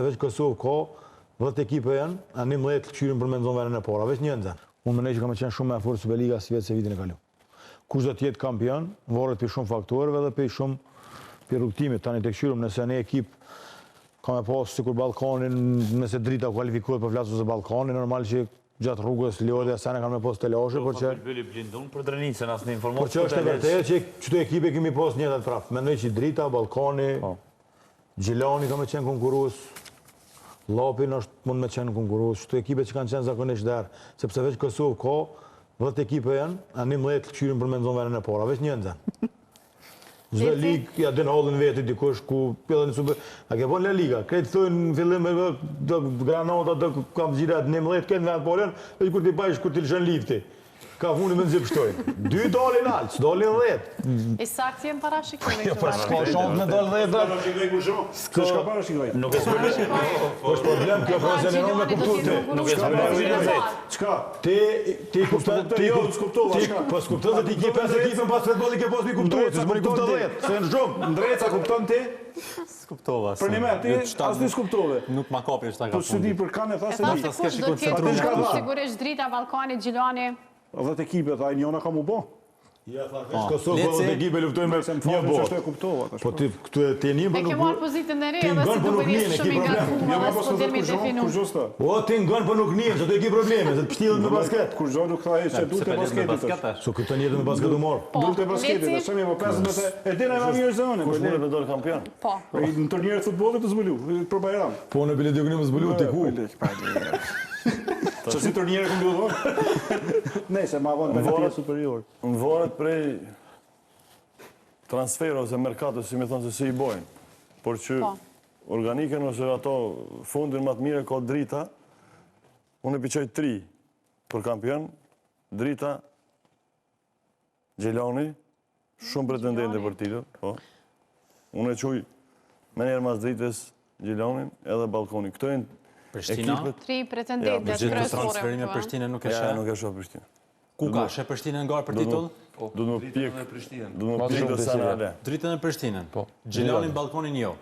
veç Kosovë ka, 10 ekipe janë, a 11 këshyrin për me nëzonë verën e para, veç një nëzën. Unë mendoj që ka me qenë shumë me aforë Superliga si vetë se vitin e kalu. Kush do t'jetë kampion, varet për shumë faktorëve dhe për shumë për rrugtimit. Tani të këshyrim, nëse një ekip ka me pasë sikur Ballkanin, nëse drita kualifikohet për flasë ose Ballkani, normal që gjatë rrugës Lori dhe Asane kanë me posë të lashe, por që... Por që është e vërtetë që qëto ekipe kemi posë njëtat prapë. Mendoj që drita, Ballkani, Gjilani ka me qenë konkurus, Lapin është mund me qenë konkurus, qëto ekipe që kanë qenë zakonisht derë, sepse veç Kosovë ka, 10 ekipe janë, a 11 këshyrin për me nëzonë verën e para, veç një nëzën. Zdo ligë, ja den hallin vetë dikush ku pjellën super... A ke bon La Liga, kretë thujnë në fillim me Granata, kam gjirat 11, këtë në vetë polen, e kur t'i bajsh, kur t'i lëshën lifti. Ka fundi me nëzip shtojnë. 2 dalin alë, që dalin 10. I saktë jenë parashikojnë. S'ka shumë me dalë 10. S'ka parashikojnë. Nuk e s'ka parashikojnë. është problem, kjo profesionin me kuptu ti. Nuk e s'ka parashikojnë. Qka? Ti kuptën, po s'kuptën dhe ti ki 5 ekipën pas futbolli ke pas mi kuptu, ti s'mëri kuptën 10, se në shumë. Ndreca kuptën ti? S'kuptova. Për një me, ti as ti s'kuptove. Nuk ma kapi është ta ka Po s'u di për kanë e tha se di. E kush do t'jetë sigurisht drita, Ballkani, Gjilani. 10 ekipe, tha, njona ka mu bo. Ja, tha, veç Kosovë, 10 ekipe luftojnë me një botë. Po ti e një për E ke marrë pozitën e re, ti edhe ngon si për nuk duke njën, një e ki shumë i problem. nga kuma, dhe s'po temi definu. O, ti ngon për nuk njën, që të e ki probleme, se të pështilën me basket. Kur gjo nuk tha e që du të basketit. So këtë njëtë me basket u morë. Du të basketit, e shemi po 15 e dina e ma mirë zënë. Kush mundet me dorë kampion? Po. Në turnjerët futbolit të zbulu, për Bajram. Po në bilet jokinim zbulu ti ku. Që si turnjerë këmë duhet ne, se ma vonë benetia superior. Në varet prej transfer ose merkato, si me thonë se si i bojnë. Por që organiken ose ato fundin më të mire ka drita, unë e piqoj 3 për kampion, drita, Gjilani, shumë pretendente për titull. Unë e quj me njerë mas dritës Gjilanin edhe Ballkani. Këto e Prishtina? 3 pretendente Gjithë të transferin me Prishtina nuk e shë? Ja, nuk e shë Prishtina. Ku ka? Shë Prishtina në garë për titull? Du në pjek dhe sanale. Dritën e Prishtinën? Gjilanin, Ballkanin jo?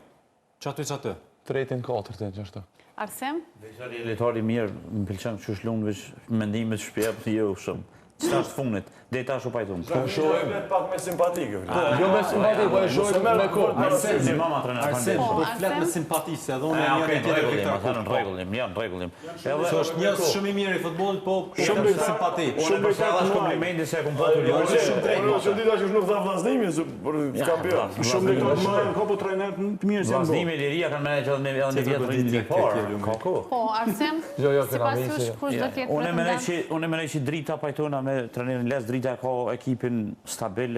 Qatë? Tretin, katërtin, që është. Arsem? Veçari letari mirë, më pëlqen që shlunë veç mendimet shpjep, jo shumë. Qëta është funit, dhe ta shumë pajtumë. Shojme pak me simpatikë. Jo me simpatikë, po e shojme me kohë. Arsem, po flet me simpati, se edhe unë njërë tjetër këtë janë regullim. Se është njës shumë i mirë i futbolit, po shumë me simpati. Unë e përsa edhe komplimenti se e kom patu një. Unë që dita që është nuk tha vlasnimi për kampion. Shumë dhe këtë më ka po trajner të mirë zemë bo. Vlasnimi Liria kanë meneq edhe një vjetë rritë një parë. Po, Arsem, si pasush, kush do t'jetë pretendent? Unë e menej që drita pajtona me trenerin Les, drita ka ekipin stabil.